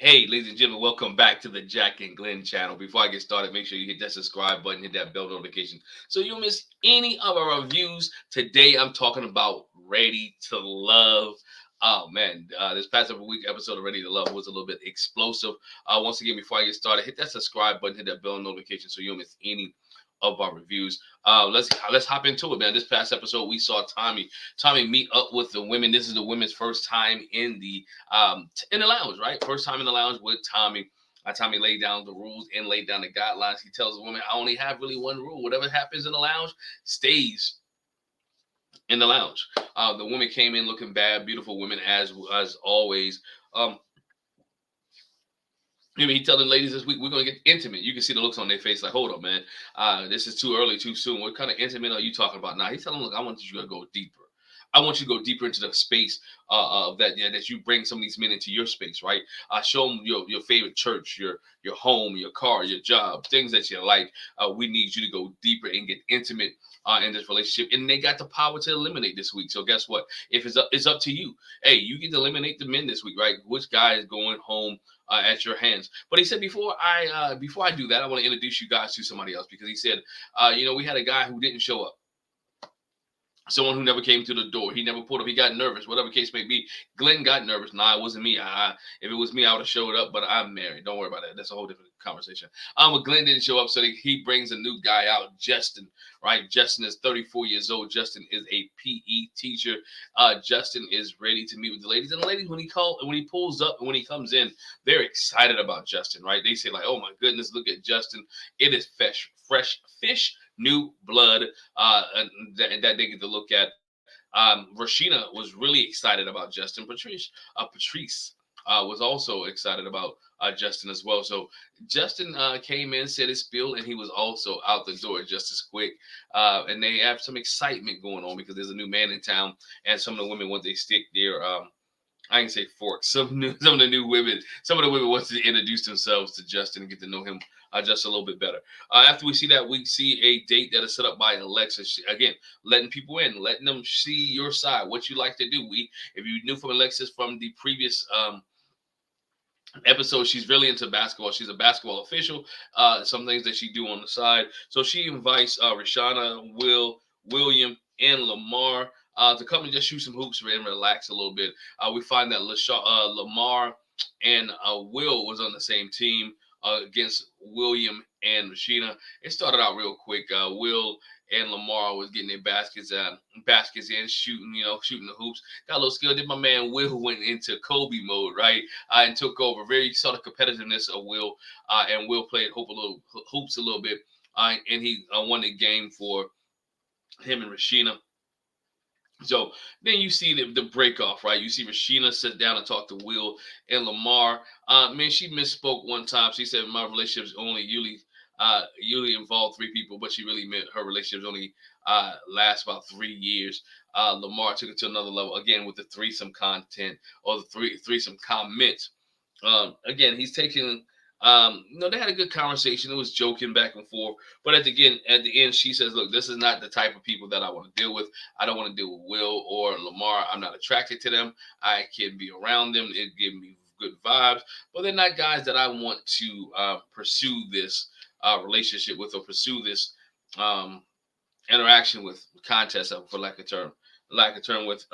Hey, ladies and gentlemen, welcome back to the Jack and Glenn channel. Before I get started, make sure you hit that subscribe button, hit that bell notification so you don't miss any of our reviews. Today, I'm talking about Ready to Love. Oh man, this past week episode of Ready to Love was a little bit explosive. Once again, before I get started, hit that subscribe button, hit that bell notification so you don't miss any of our reviews. Let's hop into it, man. This past episode, we saw Tommy meet up with the women. This is the women's first time in the lounge, right? First time in the lounge with Tommy. Tommy laid down the rules and laid down the guidelines. He tells the woman, "I only have really one rule. Whatever happens in the lounge stays in the lounge." The woman came in looking bad, beautiful women as always. Um, he telling the ladies this week we're gonna get intimate. You can see the looks on their face, like, hold up, man. This is too early, too soon. What kind of intimate are you talking about? Now he's telling them, look, I want you to go deeper. I want you to go deeper into the space that you bring some of these men into your space, right? Show them your favorite church, your home, your car, your job, things that you like. We need you to go deeper and get intimate in this relationship, and they got the power to eliminate this week. So guess what? If it's up to you. Hey, you get to eliminate the men this week, right? Which guy is going home at your hands? But he said before I do that, I want to introduce you guys to somebody else because he said, we had a guy who didn't show up. Someone who never came to the door. He never pulled up. He got nervous, whatever case may be. Glenn got nervous. Nah, it wasn't me. If it was me, I would have showed up, but I'm married. Don't worry about that. That's a whole different conversation. But Glenn didn't show up, so he brings a new guy out, Justin, right? Justin is 34 years old. Justin is a PE teacher. Justin is ready to meet with the ladies. And the ladies, when he pulls up and when he comes in, they're excited about Justin, right? They say, like, oh my goodness, look at Justin. It is fresh fish, new blood that they get to look at. Rashina was really excited about Justin. Patrice was also excited about Justin as well. So Justin came in, said his spiel, and he was also out the door just as quick. And they have some excitement going on because there's a new man in town, and some of the women want they stick their I can say forks. Some of the new women, some of the women want to introduce themselves to Justin and get to know him just a little bit better. After we see that, we see a date that is set up by Alexa. Again, letting people in, letting them see your side, what you like to do. If you knew from Alexis from the previous episode, she's really into basketball. She's a basketball official. Some things that she do on the side. So she invites Rashana, William, and Lamar to come and just shoot some hoops and relax a little bit. We find that Lamar and Will was on the same team against William and Rashina. It started out real quick. Will and Lamar was getting their baskets in, shooting the hoops. Got a little skill. Then my man Will went into Kobe mode, right? And took over. Very saw the competitiveness of Will, and Will played hoops a little bit, and he won the game for him and Rashina. So then you see the break off, right? You see Rashina sit down and talk to Will and Lamar. Man, she misspoke one time. She said my relationships only usually involve three people, but she really meant her relationships only last about 3 years. Lamar took it to another level again with the threesome content or the threesome comments. Again, he's taking. They had a good conversation. It was joking back and forth, but at the end, she says, "Look, this is not the type of people that I want to deal with. I don't want to deal with Will or Lamar. I'm not attracted to them. I can be around them. It gives me good vibes, but they're not guys that I want to pursue this relationship with or pursue this um, interaction with contest for lack of term with."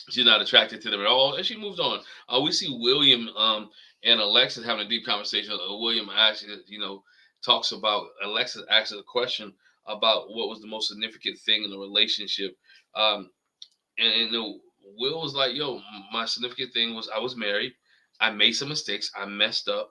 She's not attracted to them at all, and she moves on. We see William and Alexis having a deep conversation. William actually, talks about Alexis asks a question about what was the most significant thing in the relationship, and Will was like, "Yo, my significant thing was I was married. I made some mistakes. I messed up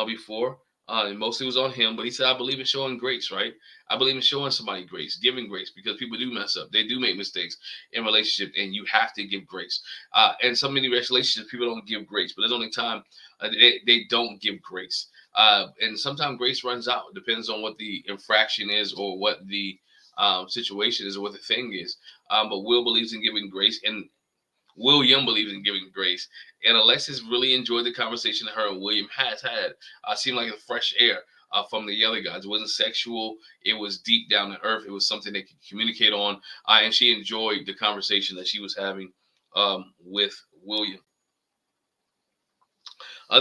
before. And mostly was on him, but he said, I believe in showing grace, right? I believe in showing somebody grace, giving grace, because people do mess up. They do make mistakes in relationships, and you have to give grace. And so many relationships, people don't give grace, but there's only time they don't give grace. And sometimes grace runs out. It depends on what the infraction is or what the situation is or what the thing is. But Will believes in giving grace, and William believes in giving grace, and Alexis really enjoyed the conversation that her and William has had. Seemed like a fresh air from the other guys. It wasn't sexual. It was deep down to earth. It was something they could communicate on, and she enjoyed the conversation that she was having with William.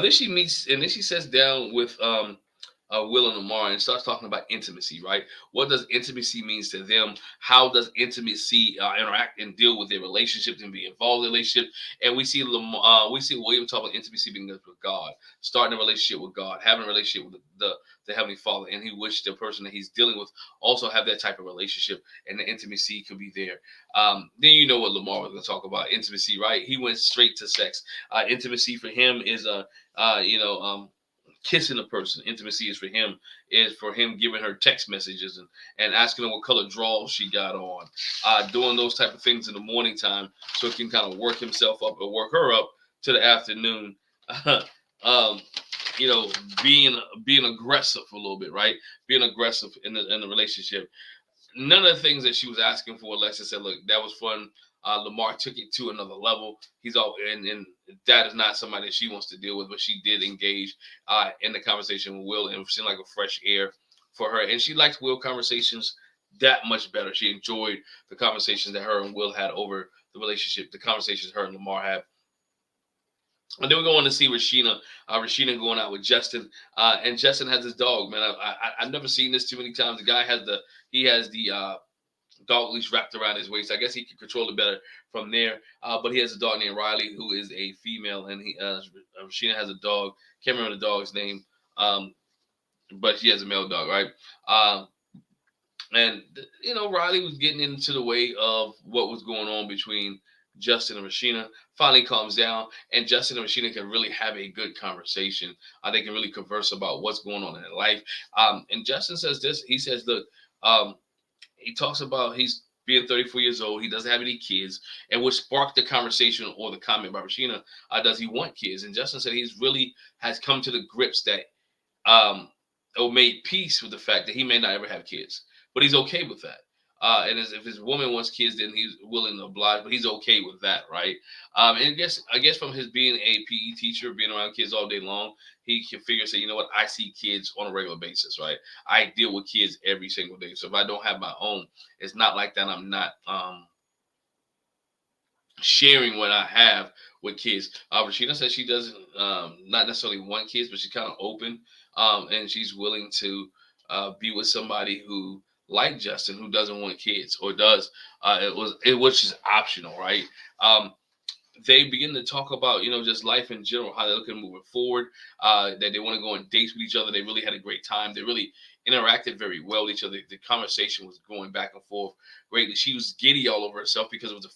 Then she meets, and then she sits down with Will and Lamar and starts talking about intimacy, right? What does intimacy means to them? How does intimacy interact and deal with their relationships and be involved in relationships? And we see William talk about intimacy being with God, starting a relationship with God, having a relationship with the Heavenly Father, and he wished the person that he's dealing with also have that type of relationship, and the intimacy could be there. Then you know what Lamar was going to talk about intimacy, right? He went straight to sex. Intimacy for him is kissing a person. Intimacy is for him giving her text messages and asking her what color drawers she got on, doing those type of things in the morning time so he can kind of work himself up or work her up to the afternoon. um, you know, being aggressive a little bit, right? Being aggressive in the relationship. None of the things that she was asking for, Alexa said, look, that was fun. Lamar took it to another level. He's all, and that is not somebody that she wants to deal with, but she did engage in the conversation with Will, and it seemed like a fresh air for her. And she liked Will conversations that much better. She enjoyed the conversations that her and Will had over the relationship, the conversations her and Lamar had. And then we go on to see Rashina going out with Justin, and Justin has his dog. Man, I've never seen this too many times. The guy has the dog leash wrapped around his waist. I guess he can control it better from there. But he has a dog named Riley, who is a female, and Rashina has a dog. Can't remember the dog's name, but she has a male dog, right? Um, and Riley was getting into the way of what was going on between Justin and Rashina. Finally calms down, and Justin and Rashina can really have a good conversation. They can really converse about what's going on in their life. And Justin says this. He says, "Look, um, he talks about he's being 34 years old. He doesn't have any kids, and what sparked the conversation or the comment by Rashina, does he want kids?" And Justin said he's really has come to the grips that or made peace with the fact that he may not ever have kids, but he's okay with that. And if his woman wants kids, then he's willing to oblige, but he's okay with that, right? And I guess from his being a PE teacher, being around kids all day long, he can figure say, you know what, I see kids on a regular basis, right? I deal with kids every single day, so if I don't have my own, it's not like that. I'm not sharing what I have with kids. Rashida says she doesn't not necessarily want kids, but she's kind of open, and she's willing to be with somebody who, like Justin, who doesn't want kids or does. Which is optional, right? They begin to talk about, just life in general, how they're looking moving forward, that they want to go on dates with each other. They really had a great time. They really interacted very well with each other. The conversation was going back and forth greatly. She was giddy all over herself because it was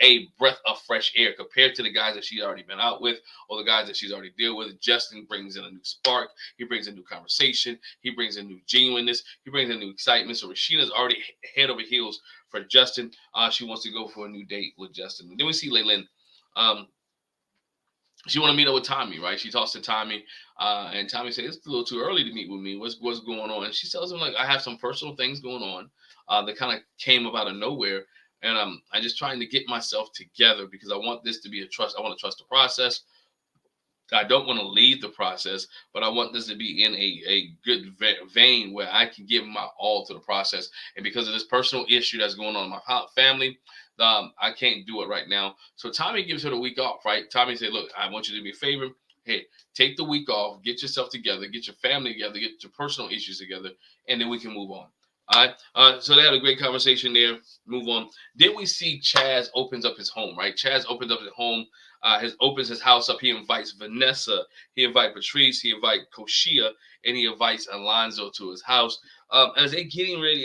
a breath of fresh air compared to the guys that she'd already been out with or the guys that she's already dealt with. Justin brings in a new spark. He brings a new conversation. He brings in new genuineness. He brings in new excitement. So Rashina's already head over heels for Justin. She wants to go for a new date with Justin. And then we see Leylin. Um, she want to meet up with Tommy, right? She talks to Tommy, and Tommy says it's a little too early to meet with me. What's going on? And she tells him like I have some personal things going on that kind of came up out of nowhere, and I'm just trying to get myself together because I want this to be a trust. I want to trust the process. I don't want to lead the process, but I want this to be in a good vein where I can give my all to the process. And because of this personal issue that's going on in my family, I can't do it right now. So Tommy gives her the week off, right? Tommy said, look, I want you to do me a favor. Hey, take the week off, get yourself together, get your family together, get your personal issues together, and then we can move on. All right. So they had a great conversation there. Move on. Then we see Chaz opens up his home, right? Chaz opens up his home. Opens his house up. He invites Vanessa. He invites Patrice. He invites Koshia, and he invites Alonzo to his house. As they getting ready,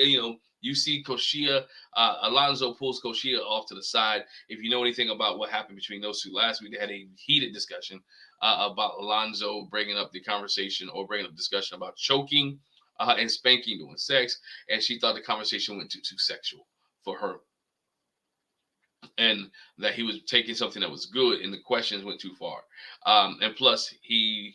you see Koshia. Alonzo pulls Koshia off to the side. If you know anything about what happened between those two last week, they had a heated discussion about Alonzo bringing up the conversation or bringing up discussion about choking and spanking during sex, and she thought the conversation went too sexual for her, and that he was taking something that was good, and the questions went too far. And plus, she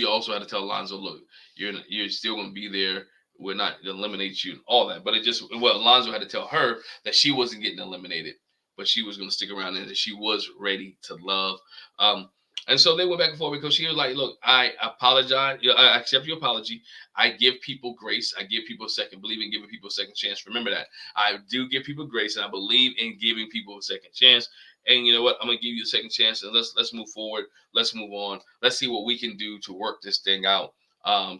also had to tell Alonzo, look, you're still going to be there. We're not going to eliminate you, and all that. But Alonzo had to tell her that she wasn't getting eliminated, but she was going to stick around and that she was ready to love. And so they went back and forth because she was like, look, I apologize. I accept your apology. I give people grace. I give people a second, believe in giving people a second chance. Remember that. I do give people grace, and I believe in giving people a second chance. And you know what? I'm gonna give you a second chance, and let's move forward. Let's move on. Let's see what we can do to work this thing out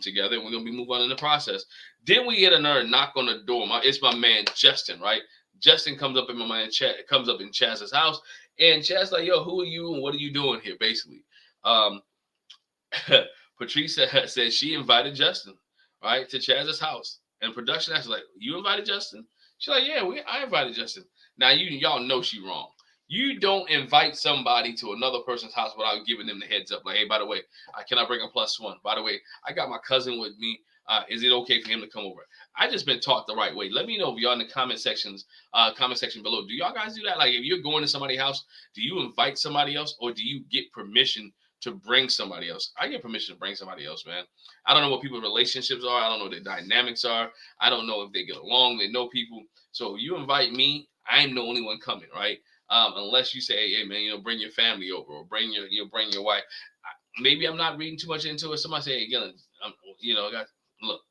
together. And we're gonna be moving on in the process. Then we get another knock on the door. It's my man Justin, right? Justin comes up in my man chat, comes up in Chaz's house, and Chaz like, yo, who are you and what are you doing here? Basically. Um, Patrice said she invited Justin, right, to Chaz's house. And production actor like, you invited Justin? She's like, yeah, I invited Justin. Now y'all know she wrong. You don't invite somebody to another person's house without giving them the heads up. Like, hey, by the way, I cannot bring a +1. By the way, I got my cousin with me. Is it okay for him to come over? I just been taught the right way. Let me know if y'all in the comment section below. Do y'all guys do that? Like, if you're going to somebody's house, do you invite somebody else or do you get permission to bring somebody else? I get permission to bring somebody else, man. I don't know what people's relationships are. I don't know what their dynamics are. I don't know if they get along. They know people. So if you invite me, I'm the only one coming, right? Unless you say, hey man, bring your family over or bring your wife. Maybe I'm not reading too much into it. Somebody say, again, look,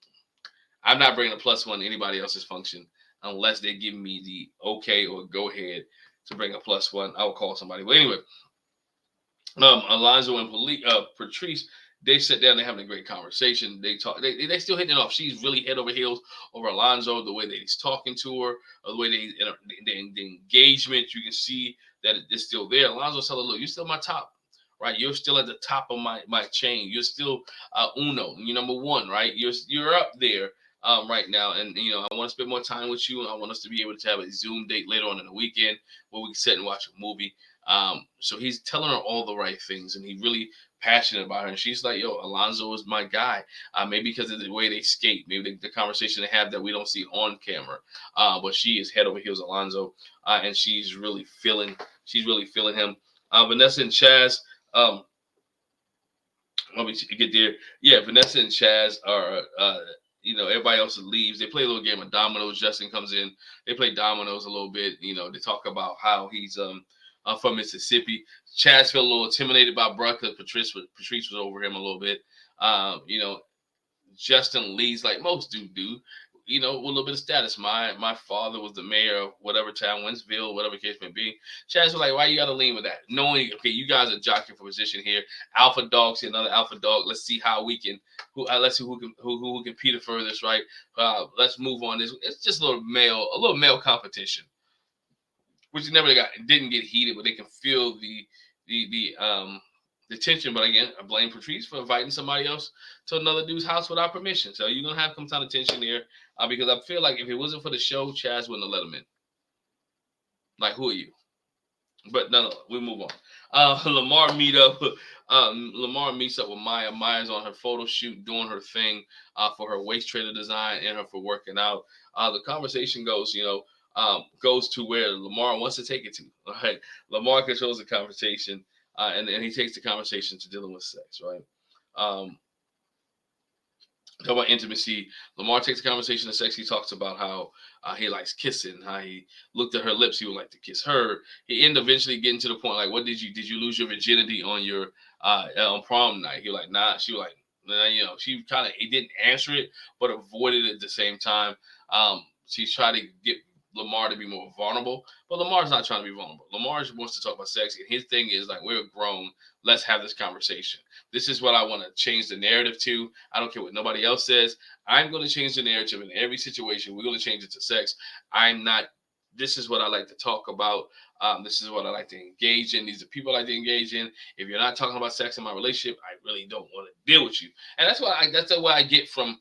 I'm not bringing a +1 to anybody else's function unless they give me the okay or go ahead to bring a +1. I will call somebody. But anyway, Alonzo and Patrice, they sit down, they're having a great conversation. They talk, they still hitting it off. She's really head over heels over Alonzo, the way that he's talking to her, or the way the engagement, you can see that it's still there. Alonzo telling her, look, you're still my top, right? You're still at the top of my chain. You're still uno, you're number one, right? You're up there right now. And, I want to spend more time with you. And I want us to be able to have a Zoom date later on in the weekend where we can sit and watch a movie. So he's telling her all the right things, and he's really passionate about her. And she's like, yo, Alonzo is my guy. Maybe because of the way they skate, maybe the conversation they have that we don't see on camera. But she is head over heels Alonzo, and she's really feeling him. Vanessa and Chaz, let me get there. Yeah, Vanessa and Chaz are everybody else leaves. They play a little game of dominoes. Justin comes in. They play dominoes a little bit. They talk about how he's from Mississippi. Chaz felt a little intimidated by Bruh because Patrice was over him a little bit. Justin leads like most do, with a little bit of status. My father was the mayor of whatever town, Winsville, whatever case may be. Chaz was like, why you got to lean with that? Knowing, okay, you guys are jockeying for position here. Alpha dog, see another alpha dog. Let's see how we can, let's see who can compete the furthest, right? Let's move on. It's just a little male competition, which didn't get heated, but they can feel the tension. But again, I blame Patrice for inviting somebody else to another dude's house without permission. So you're gonna have some kind of tension there, because I feel like if it wasn't for the show, Chaz wouldn't have let him in. Like, who are you? But no, we move on. Lamar meets up with Maya. Maya's on her photo shoot, doing her thing for her waist trainer design and her for working out. The conversation goes to where Lamar wants to take it to. Right, Lamar controls the conversation, and he takes the conversation to dealing with sex. Right. Talk about intimacy. Lamar takes the conversation to sex. He talks about how he likes kissing, how he looked at her lips. He would like to kiss her. He ended up eventually getting to the point like, what did you lose your virginity on your on prom night? He was like, nah. She was like, nah, she he didn't answer it, but avoided it at the same time. She tried to get Lamar to be more vulnerable, but Lamar's not trying to be vulnerable. Lamar wants to talk about sex, and his thing is like, we're grown. Let's have this conversation. This is what I want to change the narrative to. I don't care what nobody else says. I'm going to change the narrative in every situation. We're going to change it to sex. This is what I like to talk about. This is what I like to engage in. These are people I like to engage in. If you're not talking about sex in my relationship, I really don't want to deal with you. And that's what I get from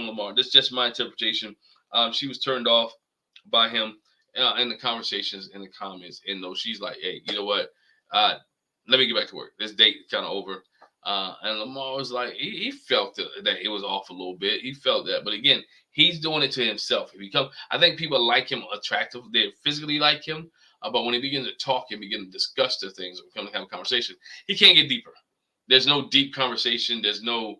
Lamar. This is just my interpretation. She was turned off by him in the conversations, in the comments, and though she's like, hey, you know what? Let me get back to work. This date is kind of over. And Lamar was like, he felt that it was off a little bit. He felt that. But again, he's doing it to himself. I think people like him attractive. They physically like him. But when he begins to talk and begin to discuss the things, or come to have a conversation, he can't get deeper. There's no deep conversation. There's no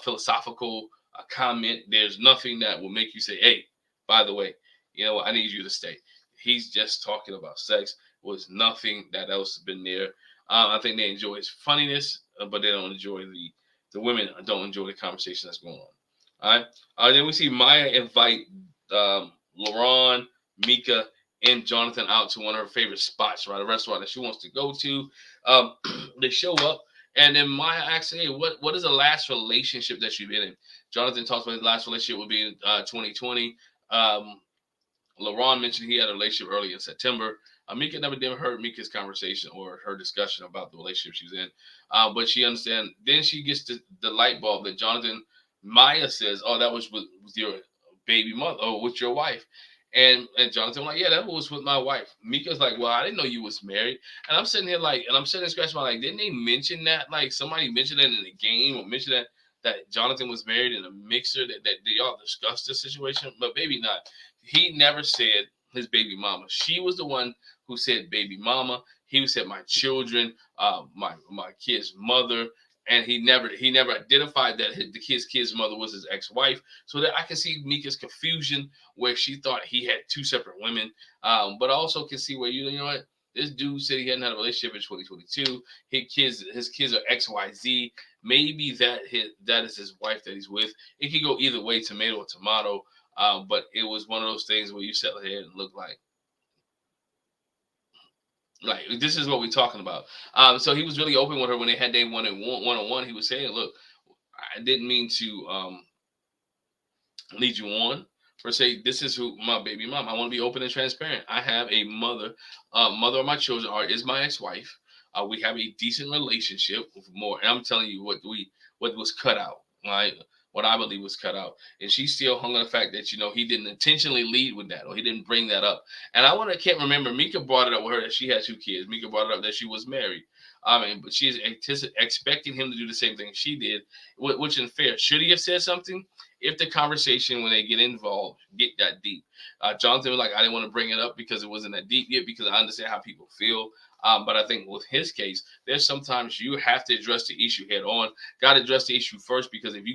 philosophical comment. There's nothing that will make you say, hey, by the way, I need you to stay. He's just talking about sex. Was nothing that else has been there. I think they enjoy his funniness, but they don't enjoy the women don't enjoy the conversation that's going on. All right. Then we see Maya invite LaRon, Mika, and Jonathan out to one of her favorite spots, right? A restaurant that she wants to go to. Um, they show up, and then Maya asks, "Hey, what is the last relationship that you've been in?" Jonathan talks about his last relationship would be in 2020. Um, LaRon mentioned he had a relationship early in September. Mika never did heard Mika's conversation or her discussion about the relationship she was in, but she understands. Then she gets the light bulb that Jonathan Maya says, "Oh, that was with your baby mother or with your wife." And Jonathan was like, "Yeah, that was with my wife." Mika's like, "Well, I didn't know you was married." And I'm sitting here like, and I'm sitting there scratching my like, didn't they mention that? Like somebody mentioned that in the game or mentioned that Jonathan was married in a mixer that y'all discussed the situation, but maybe not. He never said his baby mama. She was the one who said baby mama. He said my children, my kid's mother, and he never identified that the kid's mother was his ex-wife. So that I can see Mika's confusion where she thought he had two separate women, but I also can see where you know what. This dude said he hadn't had a relationship in 2022. His kids are XYZ. Maybe that is his wife that he's with. It could go either way, tomato or tomato. But it was one of those things where you sat there and looked like this is what we're talking about. So he was really open with her when they had day one and one on one. He was saying, "Look, I didn't mean to lead you on per se. This is who my baby mom. I want to be open and transparent. I have a mother. Mother of my children is my ex-wife. We have a decent relationship with more. And I'm telling you what was cut out, right? What I believe was cut out, and she still hung on the fact that he didn't intentionally lead with that, or he didn't bring that up. And can't remember. Mika brought it up with her that she had two kids. Mika brought it up that she was married. But she's expecting him to do the same thing she did, which is fair. Should he have said something? If the conversation when they get involved get that deep. Jonathan was like, I didn't want to bring it up because it wasn't that deep yet because I understand how people feel. But I think with his case, there's sometimes you have to address the issue head on. Got to address the issue first because if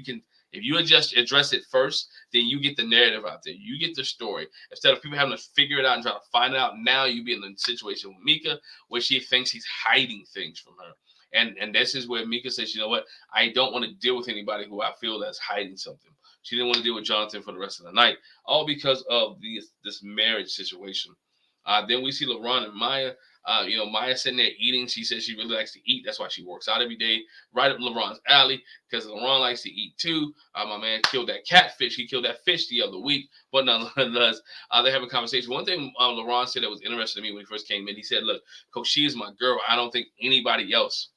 you address it first, then you get the narrative out there. You get the story. Instead of people having to figure it out and try to find it out, now you be in the situation with Mika where she thinks he's hiding things from her. And this is where Mika says, you know what? I don't want to deal with anybody who I feel that's hiding something. She didn't want to deal with Jonathan for the rest of the night, all because of this marriage situation. Then we see LaRon and Maya. Maya sitting there eating. She says she really likes to eat. That's why she works out every day. Right up LaRon's alley because LaRon likes to eat too. My man killed that catfish. He killed that fish the other week. But nonetheless, they have a conversation. One thing LaRon said that was interesting to me when he first came in, he said, look, Coach, she is my girl. I don't think anybody else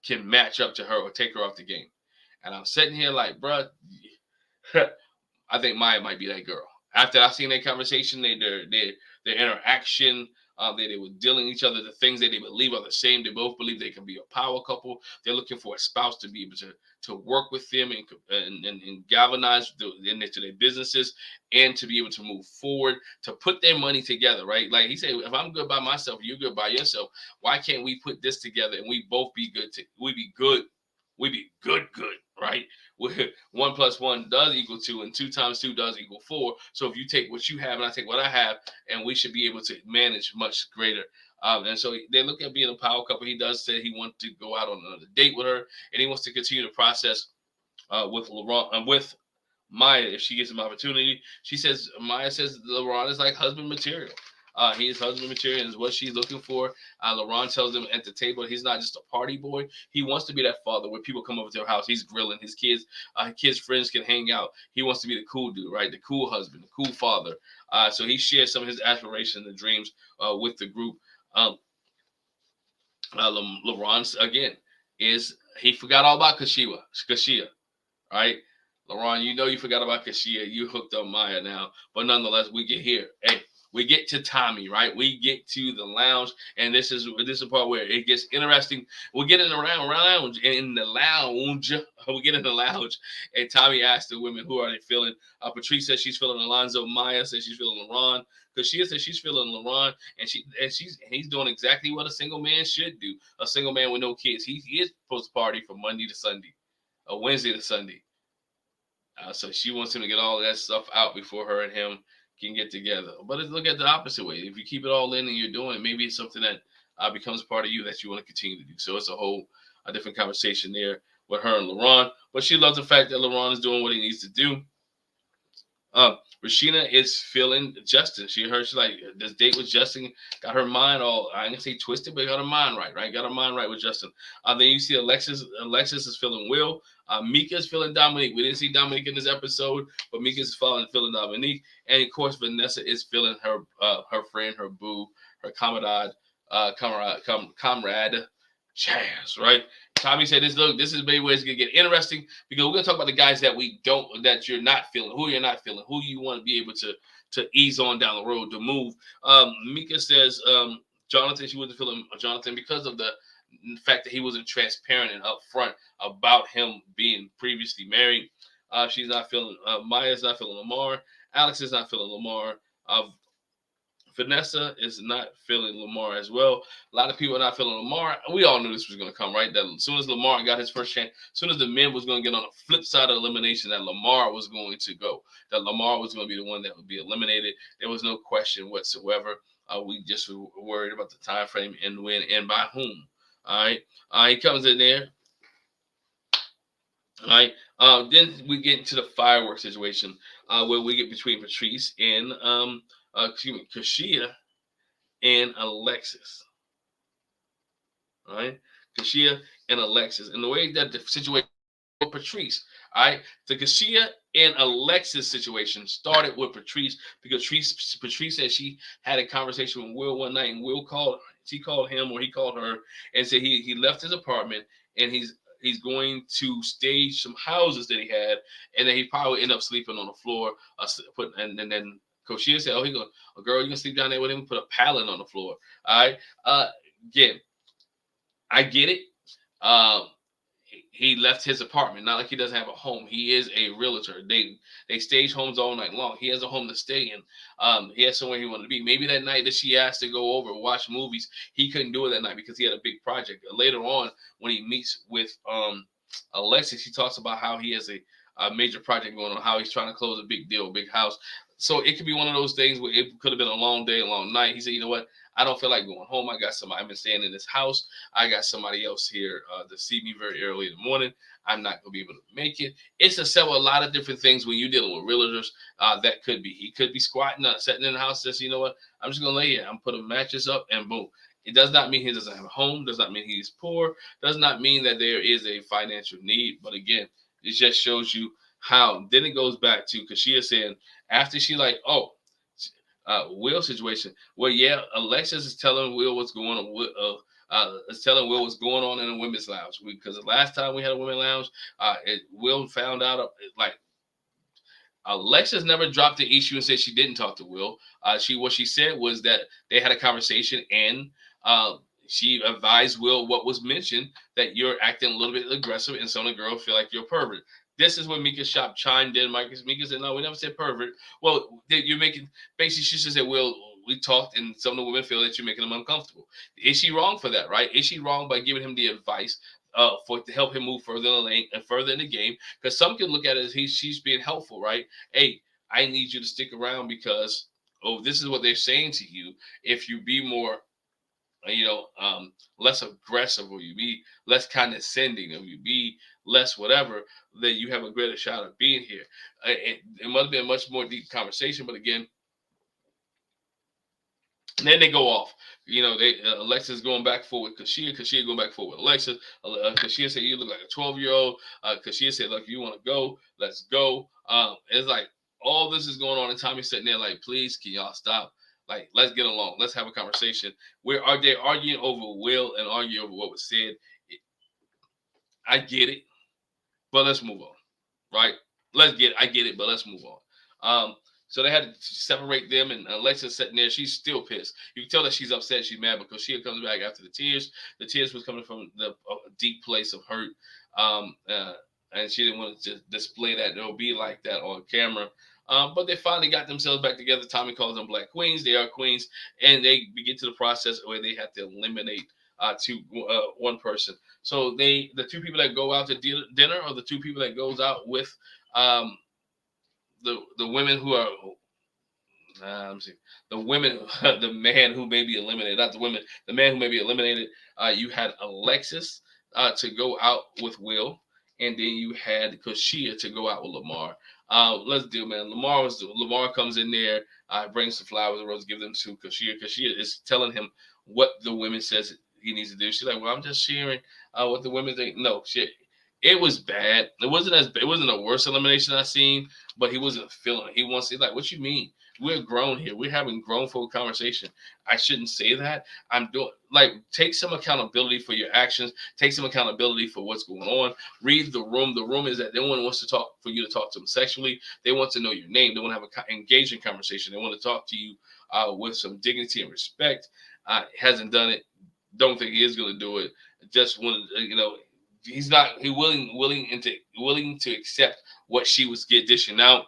can match up to her or take her off the game. And I'm sitting here like, bruh, I think Maya might be that girl. After I seen that conversation, their interaction, they were dealing with each other, the things that they believe are the same. They both believe they can be a power couple. They're looking for a spouse to be able to work with them and galvanize into their businesses and to be able to move forward, to put their money together, right? Like he said, if I'm good by myself, you're good by yourself. Why can't we put this together and we both be good? We be good. We be good, right? Where 1 + 1 does equal 2, and 2 × 2 does equal 4. So if you take what you have and I take what I have, and we should be able to manage much greater. And so they look at being a power couple. He does say he wants to go out on another date with her, and he wants to continue the process with LaRon, with Maya if she gets an opportunity. Maya says LaRon is like husband material. He is husband material and is what she's looking for. LaRon tells him at the table he's not just a party boy. He wants to be that father where people come over to their house. He's grilling his kids' friends can hang out. He wants to be the cool dude, right? The cool husband, the cool father. So he shares some of his aspirations and dreams with the group. LaRon again he forgot all about Kashia, right? LaRon, you forgot about Kashia. You hooked up Maya now. But nonetheless, we get here. Hey, we get to Tommy, right? We get to the lounge. And this is the part where it gets interesting. We get in the lounge. And in the lounge, we get in the lounge. And Tommy asks the women, who are they feeling? Patrice says she's feeling Alonzo. Maya says she's feeling LaRon. Kashia says she's feeling LaRon. And he's doing exactly what a single man should do. A single man with no kids. He is supposed to party from Monday to Sunday. Or Wednesday to Sunday. So she wants him to get all of that stuff out before her and him can get together. But look at the opposite way. If you keep it all in and you're doing it, maybe it's something that becomes part of you that you want to continue to do. So it's a different conversation there with her and LaRon. But she loves the fact that LaRon is doing what he needs to do. Rashina is feeling Justin. She's like, this date with Justin got her mind all, I ain't gonna say twisted, but got her mind right, right? Got her mind right with Justin. Then you see Alexis. Alexis is feeling Will. Mika is feeling Dominique. We didn't see Dominique in this episode, but Mika is feeling Dominique. And of course, Vanessa is feeling her friend, her boo, her comrade, Chaz, right? Tommy said, this is maybe where it's gonna get interesting because we're gonna talk about the guys that you're not feeling, who you want to be able to ease on down the road to move. Mika says, Jonathan, she wasn't feeling Jonathan because of the fact that he wasn't transparent and upfront about him being previously married. She's not feeling Maya's not feeling Lamar. Alex is not feeling Lamar. Uh, Vanessa is not feeling Lamar as well. A lot of people are not feeling Lamar. We all knew this was going to come, right? That as soon as Lamar got his first chance, as soon as the men was going to get on the flip side of elimination, that Lamar was going to go. That Lamar was going to be the one that would be eliminated. There was no question whatsoever. We just were worried about the time frame and when and by whom. All right. He comes in there. All right. Then we get into the fireworks situation where we get between Patrice and Kashia and Alexis. All right. Kashia and Alexis. And the way that the situation with Patrice, all right, the Kashia and Alexis situation started with Patrice because Patrice said she had a conversation with Will one night, and she called him or he called her and said he left his apartment and he's going to stage some houses that he had, and then he probably end up sleeping on the floor. And then Kashia said, "Oh, he go, a girl, you can sleep down there with him. Put a pallet on the floor." All right. Again, I get it. Um, he left his apartment. Not like he doesn't have a home. He is a realtor. They stage homes all night long. He has a home to stay in. He has somewhere he wanted to be. Maybe that night that she asked to go over and watch movies, he couldn't do it that night because he had a big project. Later on, when he meets with Alexis, he talks about how he has a major project going on, how he's trying to close a big deal, a big house. So it could be one of those things where it could have been a long day, a long night. He said, you know what? I don't feel like going home. I got somebody. I've been staying in this house. I got somebody else here to see me very early in the morning. I'm not going to be able to make it. It's a lot of different things when you're dealing with realtors. That could be. He could be squatting, sitting in the house, just, you know what? I'm just going to lay here. I'm putting matches up and boom. It does not mean he doesn't have a home. Does not mean he's poor. Does not mean that there is a financial need. But again, it just shows you how. Then it goes back to Kashia saying after she like, oh, Will situation. Well, yeah, Alexis is telling Will what's going on. Is telling Will what's going on in the women's lounge because the last time we had a women's lounge, Will found out like Alexis never dropped the issue and said she didn't talk to Will. What she said was that they had a conversation and she advised Will what was mentioned, that you're acting a little bit aggressive and some of the girls feel like you're a pervert. This is when Mika Shop chimed in. Mika said, no, we never said pervert. Well, you're making, basically, she just said, well, we talked and some of the women feel that you're making them uncomfortable. Is she wrong for that, right? Is she wrong by giving him the advice to help him move further in the lane and further in the game? Because some can look at it as she's being helpful, right? Hey, I need you to stick around because, oh, this is what they're saying to you. If you be more less aggressive, or you be less condescending, or you be less whatever, then you have a greater shot of being here. It must have been a much more deep conversation, but again, then they go off. Alexis going back forward. Kashia going back forward. Alexis. Kashia said, "You look like a 12-year-old." Kashia said, "Look, you want to go? Let's go." It's like all this is going on, and Tommy's sitting there like, "Please, can y'all stop? Like, let's get along. Let's have a conversation." Where are they arguing over Will and arguing over what was said? I get it, but let's move on, right? I get it, but let's move on. So they had to separate them, and Alexa's sitting there. She's still pissed. You can tell that she's upset. She's mad because she comes back after the tears. The tears was coming from the deep place of hurt, and she didn't want to display that. It'll be like that on camera. But they finally got themselves back together. Tommy calls them Black Queens. They are queens, and they begin to the process where they have to eliminate one person. So the two people that go out to dinner, or the two people that goes out with the women who are the women, the man who may be eliminated, not the women, the man who may be eliminated. You had Alexis to go out with Will, and then you had Kashia to go out with Lamar. Let's do, man. Lamar comes in there, brings some flowers and roses, give them to Kashia. Kashia is telling him what the women says he needs to do. She's like, well, I'm just sharing what the women think. No, shit. It was bad. It wasn't a worse elimination I've seen, but he wasn't feeling it. He wants to like, what you mean? We're grown here. We're having grown folk conversation. I shouldn't say that. I'm doing like take some accountability for your actions. Take some accountability for what's going on. Read the room. The room is that no one wants to talk for you to talk to them sexually. They want to know your name. They want to have an engaging conversation. They want to talk to you with some dignity and respect. Hasn't done it. Don't think he is going to do it. Just want he's not willing to accept what she was dishing out.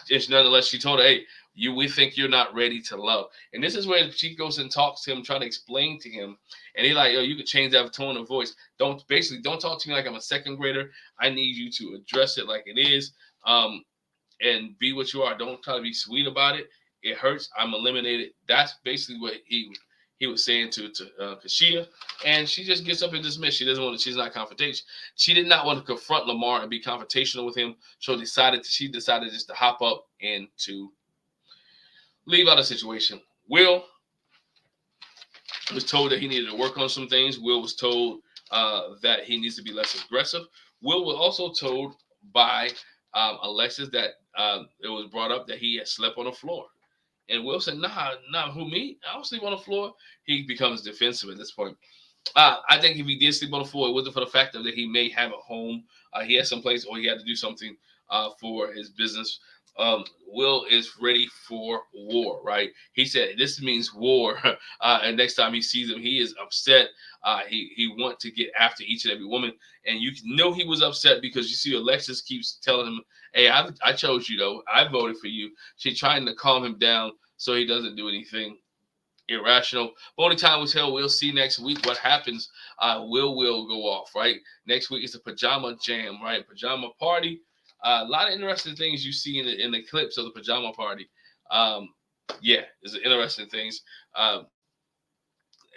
Just nonetheless, she told her, "Hey, we think you're not ready to love." And this is where she goes and talks to him, trying to explain to him. And he's like, "Yo, you could change that tone of voice. Don't talk to me like I'm a second grader. I need you to address it like it is, and be what you are. Don't try to be sweet about it. It hurts. I'm eliminated." That's basically what he was saying to Kashia, and she just gets up and dismissed. She doesn't want to. She's not confrontation. She did not want to confront Lamar and be confrontational with him. So she decided just to hop up and to leave out the situation. Will was told that he needed to work on some things. Will was told that he needs to be less aggressive. Will was also told by Alexis that it was brought up that he had slept on the floor. And Will said, nah, who, me? I don't sleep on the floor. He becomes defensive at this point. I think if he did sleep on the floor, it wasn't for the fact that he may have a home. He had some place or he had to do something for his business. Will is ready for war, right? He said this means war. And next time he sees him, he is upset. He wants to get after each and every woman. And you know he was upset because you see Alexis keeps telling him, hey, I chose you, though. I voted for you. She's trying to calm him down so he doesn't do anything irrational. But only time will tell. We'll see next week what happens. Will go off, right? Next week is the pajama jam, right? Pajama party. A lot of interesting things you see in the clips of the pajama party. Yeah, there's interesting things.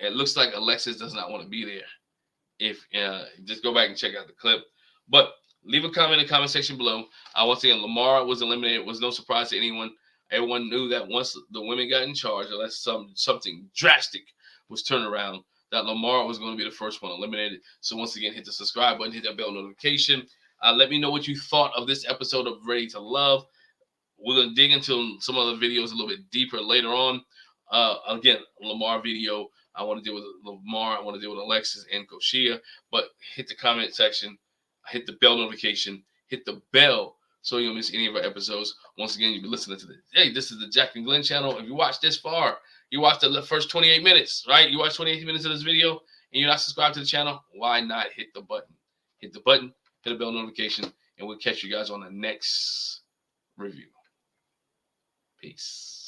It looks like Alexis does not want to be there. If just go back and check out the clip. But leave a comment in the comment section below. Once again, Lamar was eliminated. It was no surprise to anyone. Everyone knew that once the women got in charge, unless something drastic was turned around, that Lamar was going to be the first one eliminated. So once again, hit the subscribe button, hit that bell notification. Let me know what you thought of this episode of Ready to Love. We're going to dig into some other videos a little bit deeper later on. Again, Lamar video. I want to deal with Lamar. I want to deal with Alexis and Kashia. But hit the comment section. Hit the bell notification. Hit the bell so you don't miss any of our episodes. Once again, you've been listening to this. Hey, this is the Jack and Glenn channel. If you watched this far, you watched the first 28 minutes, right? You watched 28 minutes of this video and you're not subscribed to the channel, why not hit the button? Hit the button, hit the bell notification, and we'll catch you guys on the next review. Peace.